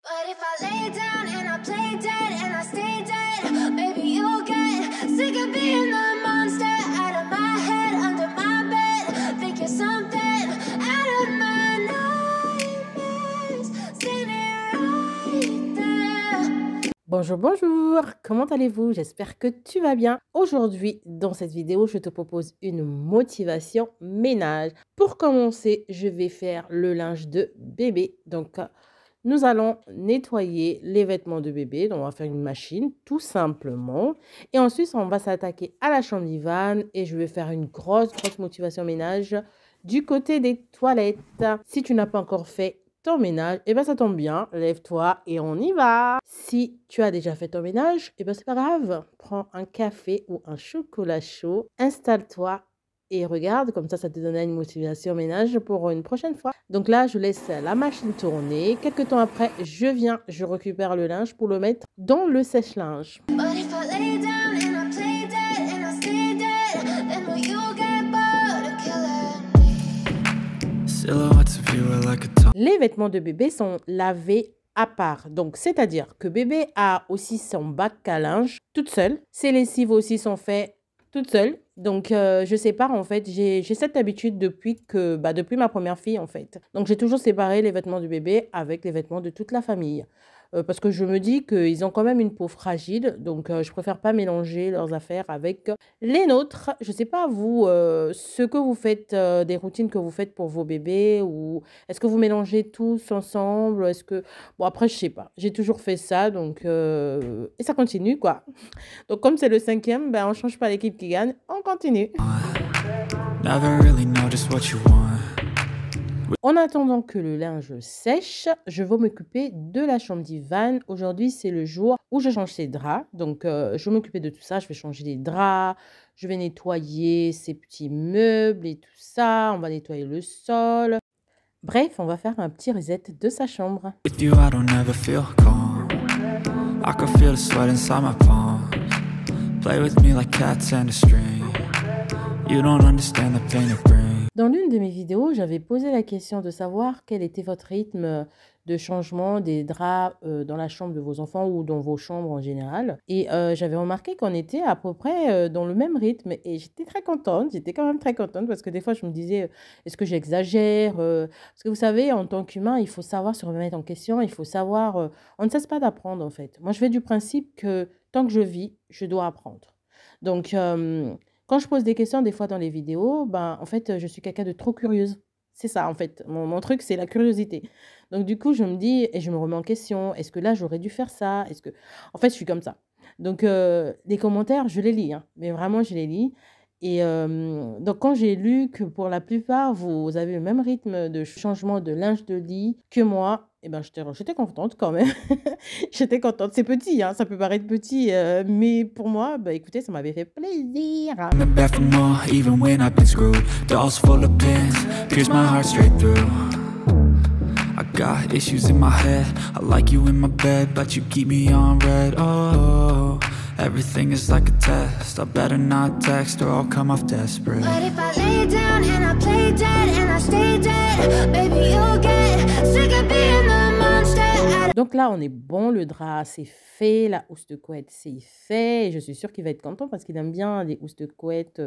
But if I lay down and I play dead and I stay dead, maybe you'll get sick of being the monster out of my head, under my bed. Think you're something out of my nightmares, standing right there. Bonjour, bonjour, comment allez-vous? J'espère que tu vas bien. Aujourd'hui, dans cette vidéo, je te propose une motivation ménage. Pour commencer, je vais faire le linge de bébé. Donc, nous allons nettoyer les vêtements de bébé. Donc, on va faire une machine, tout simplement. Et ensuite, on va s'attaquer à la chambre d'Ivan et je vais faire une grosse motivation ménage du côté des toilettes. Si tu n'as pas encore fait ton ménage, et ben ça tombe bien, lève-toi et on y va. Si tu as déjà fait ton ménage, et ben c'est pas grave. Prends un café ou un chocolat chaud, installe-toi et regarde, comme ça te donnera une motivation ménage pour une prochaine fois. Donc là, je laisse la machine tourner. Quelques temps après, je récupère le linge pour le mettre dans le sèche-linge. But if I lay down and I play dead and I stay dead, then will you get bored of killing me? Silhouettes of you are like a Les vêtements de bébé sont lavés à part. Donc, c'est-à-dire que bébé a aussi son bac à linge toute seule. Ses lessives aussi sont faites toute seule. Donc, je sépare en fait. J'ai cette habitude depuis ma première fille en fait. Donc, j'ai toujours séparé les vêtements du bébé avec les vêtements de toute la famille. Parce que je me dis qu'ils ont quand même une peau fragile. Donc, je préfère pas mélanger leurs affaires avec les nôtres. Je sais pas vous, ce que vous faites, des routines que vous faites pour vos bébés, ou est-ce que vous mélangez tous ensemble? Est-ce que... Bon, après, je sais pas. J'ai toujours fait ça, donc... Et ça continue, quoi. Donc, comme c'est le 5e, ben, on change pas l'équipe qui gagne. On continue. never really know just what you want. En attendant que le linge sèche, je vais m'occuper de la chambre d'Ivan. Aujourd'hui, c'est le jour où je change ses draps. Donc, je vais m'occuper de tout ça. Je vais changer les draps. Je vais nettoyer ses petits meubles et tout ça. On va nettoyer le sol. Bref, on va faire un petit reset de sa chambre. With you, I don't ever feel calm. I can feel the sweat inside my palms. Play with me like cats and a string. You don't understand the pain it brings. Dans l'une de mes vidéos, j'avais posé la question de savoir quel était votre rythme de changement des draps dans la chambre de vos enfants ou dans vos chambres en général. Et j'avais remarqué qu'on était à peu près dans le même rythme et j'étais très contente. J'étais quand même très contente parce que des fois, je me disais, est-ce que j'exagère? Parce que vous savez, en tant qu'humain, il faut savoir se remettre en question. Il faut savoir... on ne cesse pas d'apprendre en fait. Moi, je vais du principe que tant que je vis, je dois apprendre. Donc... quand je pose des questions, des fois dans les vidéos, ben, en fait, je suis quelqu'un de trop curieuse. C'est ça, en fait. Mon truc, c'est la curiosité. Donc, du coup, je me dis, et je me remets en question, est-ce que là, j'aurais dû faire ça? Est-ce que... En fait, je suis comme ça. Donc, les commentaires, je les lis, hein, mais vraiment, je les lis. Et donc, quand j'ai lu que pour la plupart, vous avez le même rythme de changement de linge de lit que moi, eh ben, j'étais contente quand même. J'étais contente. C'est petit, hein, ça peut paraître petit, mais pour moi, bah, écoutez, ça m'avait fait plaisir. In the back for more, even when I've been screwed. Dolls full of pins, pierce my heart straight through. I got issues in my head. I like you in my bed, but you keep me on red. Oh, everything is like a test. I better not text or I'll come off desperate. But if I lay down and I play dead and I stay dead, maybe you'll get sick of being the monster out of... Donc là, on est bon, le drap, c'est fait, la housse de couette, c'est fait. Et je suis sûre qu'il va être content parce qu'il aime bien les housses de couette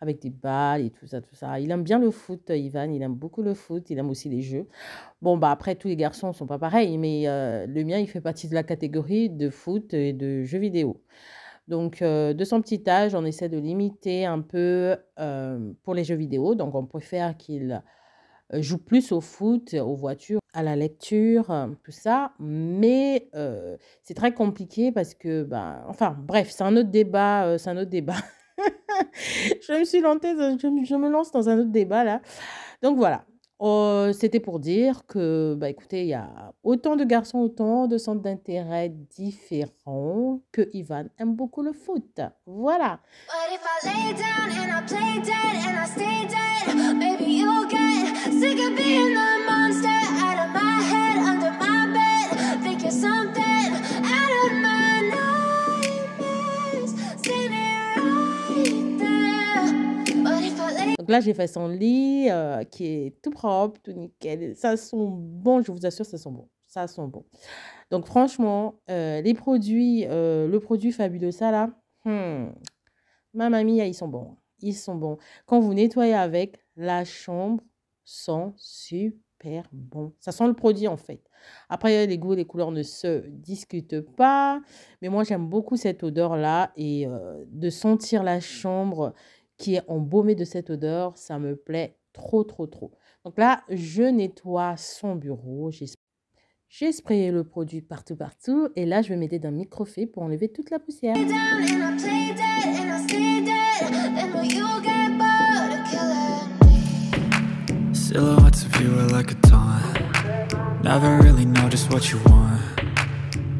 avec des balles et tout ça, tout ça. Il aime bien le foot, Ivan, il aime beaucoup le foot, il aime aussi les jeux. Bon, bah après, tous les garçons ne sont pas pareils, mais le mien, il fait partie de la catégorie de foot et de jeux vidéo. Donc, de son petit âge, on essaie de limiter un peu pour les jeux vidéo. Donc, on préfère qu'il joue plus au foot, aux voitures, à la lecture, tout ça. Mais c'est très compliqué parce que, ben, enfin, bref, c'est un autre débat. C'est un autre débat. Je me suis lancée, je me lance dans un autre débat là. Donc voilà. C'était pour dire que, bah, écoutez, il y a autant de garçons, autant de centres d'intérêt différents, que Ivan aime beaucoup le foot. Voilà. But if I lay down and I play dead and I stay dead, maybe you'll get sick of being the monster out of my head, under my bed. Think you're something out of my nightmares, standing right there. But if I lay... Donc là, j'ai fait son lit qui est tout propre, tout nickel. Ça sent bon, je vous assure, ça sent bon. ça sent bon. Donc franchement, les produits, le produit Fabulosa là, mamma mia, ils sont bons. Ils sont bons. Quand vous nettoyez avec, la chambre sent super bon. Ça sent le produit en fait. Après, les goûts et les couleurs ne se discutent pas. Mais moi, j'aime beaucoup cette odeur-là. Et de sentir la chambre qui est embaumée de cette odeur, ça me plaît trop, trop, trop. Donc là, je nettoie son bureau. J'ai sprayé le produit partout, partout. Et là, je vais m'aider d'un microfibre pour enlever toute la poussière. Down and I play dead and I stay dead. Then will you get bored of killing me? Silhouettes of you are like a taunt. Never really know just what you want.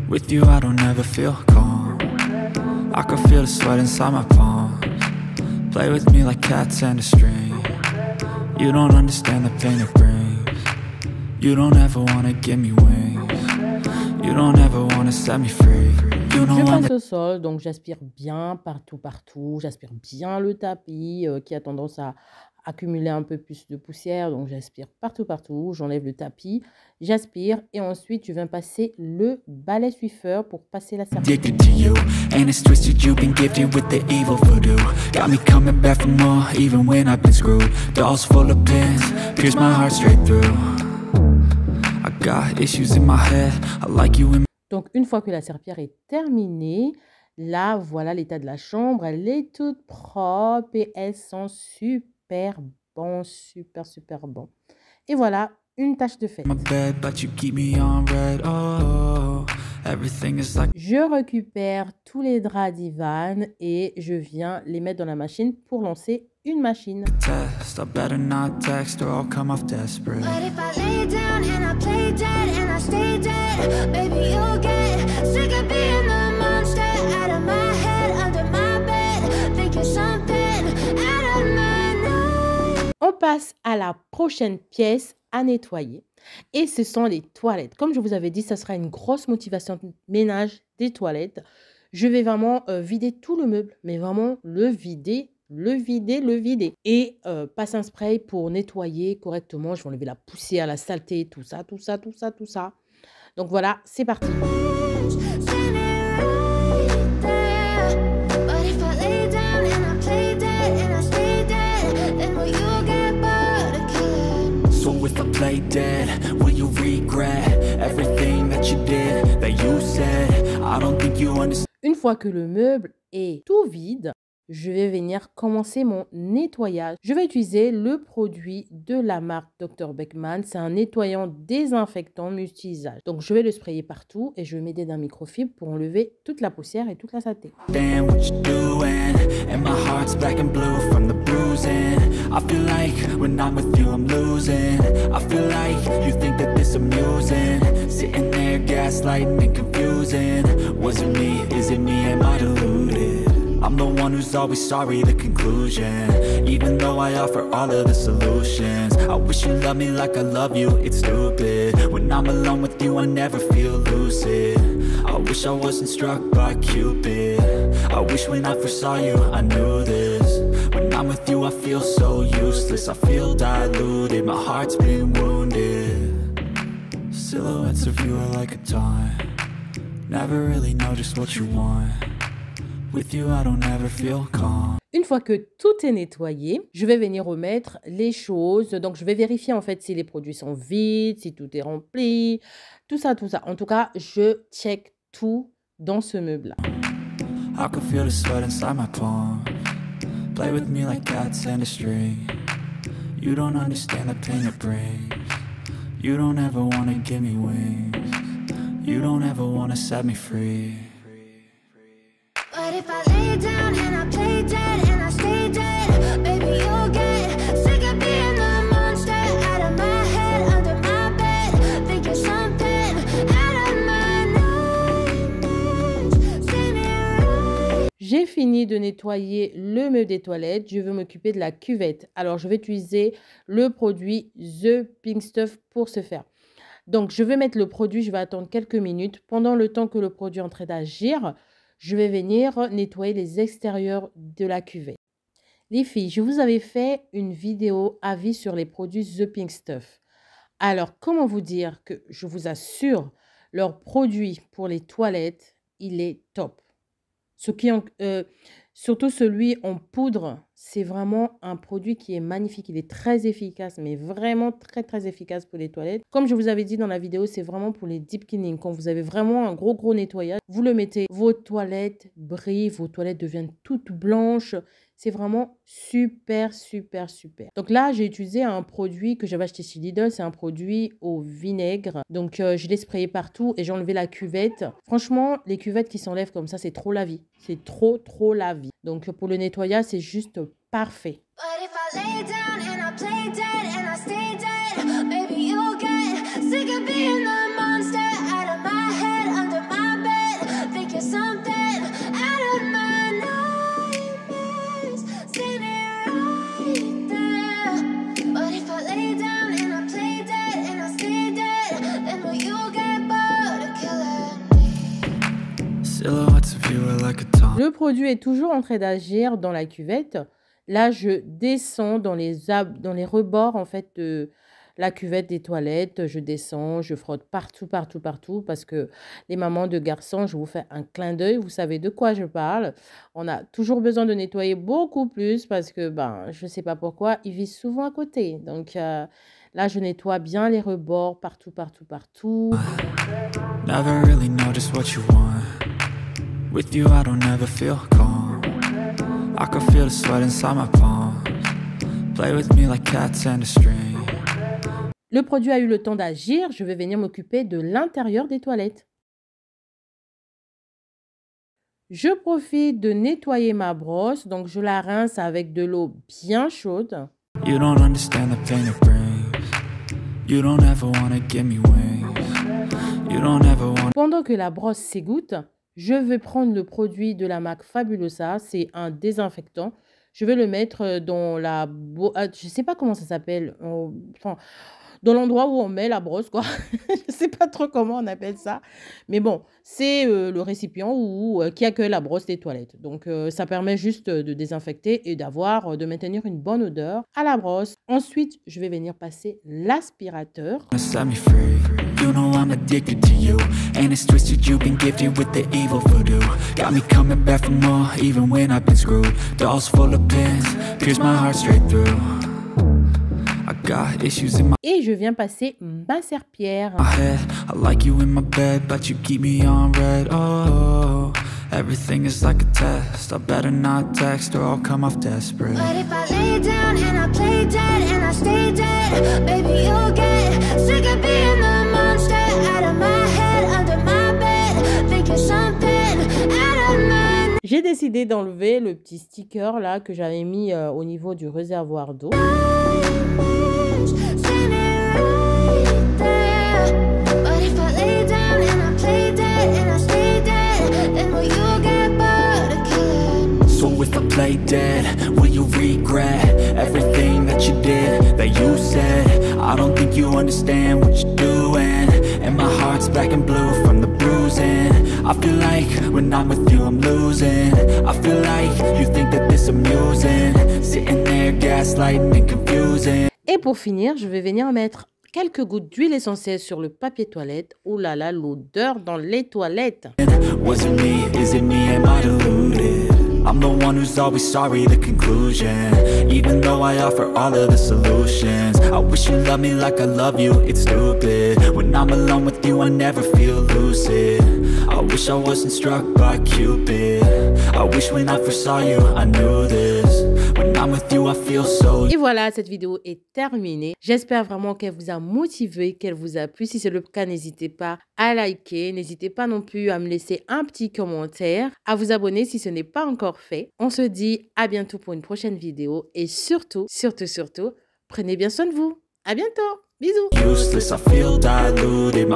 With you I don't ever feel calm. I can feel the sweat inside my palms. Play with me like cats and a string. You don't understand the pain it brings. You don't ever wanna give me wings. You don't ever wanna set me free. You know Je I'm passe au sol, donc j'aspire bien partout, partout. J'aspire bien le tapis qui a tendance à accumuler un peu plus de poussière. Donc j'aspire partout, partout. J'enlève le tapis, j'aspire et ensuite je viens passer le balai Swiffer pour passer la serpillière. addicted to you, and it's twisted. You've been gifted with the evil voodoo. Got me coming back for more, even when I've been screwed. Dolls full of pins, pierce my heart straight through. I got issues in my head. I like you in Donc, une fois que la serpillière est terminée, là, voilà l'état de la chambre. Elle est toute propre et elle sent super bon, super, super bon. Et voilà, une tâche de fait. my bed, but you keep me on red. Oh, everything is like Je récupère tous les draps d'Ivan et je viens les mettre dans la machine pour lancer une machine. a test. I better not text or I'll come off desperate. But if I lay down and I play dead and I stay dead, baby, you'll get sick of being the monster out of my head, under my bed, thinking something out of my night. On passe à la prochaine pièce à nettoyer. Et ce sont les toilettes. Comme je vous avais dit, ça sera une grosse motivation de ménage des toilettes. Je vais vraiment vider tout le meuble, mais vraiment le vider, le vider, le vider. Et passer un spray pour nettoyer correctement. Je vais enlever la poussière, la saleté, tout ça, tout ça, tout ça, tout ça. Donc voilà, c'est parti. Standing right there. But if I lay down and I play dead and I stay dead, then will you get bored of killing me? So if I play dead, will you regret everything that you did, that you said? I don't think you understand. Une fois que le meuble est tout vide, je vais venir commencer mon nettoyage. Je vais utiliser le produit de la marque Dr. Beckman. C'est un nettoyant désinfectant multi-usage. Donc, je vais le sprayer partout et je vais m'aider d'un microfibre pour enlever toute la poussière et toute la saleté. Damn what you doing, and my heart's black and blue from the bruising. I feel like when I'm with you I'm losing. I feel like you think that this amusing, sitting there gaslighting and confusing. Was it me, is it me, am I deluded? I'm the one who's always sorry, the conclusion. Even though I offer all of the solutions, I wish you loved me like I love you, it's stupid. When I'm alone with you I never feel lucid. I wish I wasn't struck by Cupid. I wish when I first saw you I knew this. When I'm with you I feel so useless, I feel diluted, my heart's been wounded. Silhouettes of you are like a taunt. Never really know just what you want. With you I don't ever feel calm. Une fois que tout est nettoyé, je vais venir remettre les choses. Donc, je vais vérifier en fait si les produits sont vides, si tout est rempli, tout ça, tout ça. En tout cas, je check tout dans ce meuble-là. I can feel the sweat inside my palms. Play with me like cats and a string. You don't understand the pain it brings. You don't ever wanna give me wings. You don't ever wanna set me free. But if I lay down and I play dead and I stay dead, baby, you'll get sick of being the monster out of my head, under my bed, thinking something out of my nightmares. Standing right. J'ai fini de nettoyer le meuble des toilettes. Je vais m'occuper de la cuvette. Alors, je vais utiliser le produit The Pink Stuff pour ce faire. Donc, je vais mettre le produit. Je vais attendre quelques minutes. Pendant le temps que le produit est en train d'agir, je vais venir nettoyer les extérieurs de la cuvette. Les filles, je vous avais fait une vidéo avis sur les produits The Pink Stuff. Alors, comment vous dire que je vous assure, leur produit pour les toilettes, il est top. Ce qui surtout celui en poudre, c'est vraiment un produit qui est magnifique. Il est très efficace, mais vraiment très, très efficace pour les toilettes. Comme je vous avais dit dans la vidéo, c'est vraiment pour les deep cleaning. Quand vous avez vraiment un gros nettoyage, vous le mettez, vos toilettes brillent, vos toilettes deviennent toutes blanches. C'est vraiment super, super, super. Donc là, j'ai utilisé un produit que j'avais acheté chez Lidl. C'est un produit au vinaigre. Donc, je l'ai sprayé partout et j'ai enlevé la cuvette. Franchement, les cuvettes qui s'enlèvent comme ça, c'est trop la vie. C'est trop, trop la vie. Donc, pour le nettoyage, c'est juste parfait. Le produit est toujours en train d'agir dans la cuvette. Là, je descends dans les rebords en fait de la cuvette des toilettes. Je descends, je frotte partout, partout, partout parce que les mamans de garçons, je vous fais un clin d'œil. Vous savez de quoi je parle. On a toujours besoin de nettoyer beaucoup plus parce que, je ne sais pas pourquoi, ils vivent souvent à côté. Donc, là, je nettoie bien les rebords partout, partout, partout. Never really know just what you want. With you, I don't ever feel calm. I can feel the sweat inside my palms. Play with me like cats and a string. Le produit a eu le temps d'agir. Je vais venir m'occuper de l'intérieur des toilettes. Je profite de nettoyer ma brosse. Donc, je la rince avec de l'eau bien chaude. You don't understand the pain it brings. You don't ever wanna give me wings. You don't ever want... Pendant que la brosse s'égoutte, je vais prendre le produit de la marque Fabulosa. C'est un désinfectant. Je vais le mettre dans la... Je ne sais pas comment ça s'appelle. Enfin, dans l'endroit où on met la brosse, quoi. Je ne sais pas trop comment on appelle ça. Mais bon, c'est le récipient qui accueille la brosse des toilettes. Donc, ça permet juste de désinfecter et de maintenir une bonne odeur à la brosse. Ensuite, je vais venir passer l'aspirateur. You know I'm addicted to you, and it's twisted, you've been gifted with the evil voodoo. Got me coming back for more, even when I've been screwed. Dolls full of pins, pierce my heart straight through. I got issues in my Et je viens passer ma serpillière. head. I like you in my bed, but you keep me on red. Oh, everything is like a test. I better not text or I'll come off desperate. But if I lay down and I play dead and I stay dead, baby, you'll get sick of being the monster out of my head, under my bed, thinking something out of my... J'ai décidé d'enlever le petit sticker là que j'avais mis au niveau du réservoir d'eau. Play dead, will you regret everything that you did, that you said? I don't think you understand what you're doing, and my heart's black and blue from the bruising. I feel like when I'm with you I'm losing. I feel like you think that this amusing, sitting there gaslighting and confusing. Et pour finir, je vais venir mettre quelques gouttes d'huile essentielle sur le papier toilette. Oh là là, l'odeur dans les toilettes. Was it me? Is it me? Am I deluded? I'm the one who's always sorry, the conclusion. Even though I offer all of the solutions, I wish you loved me like I love you, it's stupid. When I'm alone with you, I never feel lucid. I wish I wasn't struck by Cupid. I wish when I first saw you, I knew this. When I'm with you, I feel so... Et voilà, cette vidéo est terminée. J'espère vraiment qu'elle vous a motivé, qu'elle vous a plu. Si c'est le cas, n'hésitez pas à liker. N'hésitez pas non plus à me laisser un petit commentaire, à vous abonner si ce n'est pas encore fait. On se dit à bientôt pour une prochaine vidéo. Et surtout, surtout, surtout, prenez bien soin de vous. À bientôt. Bisous. Useless, I feel diluted.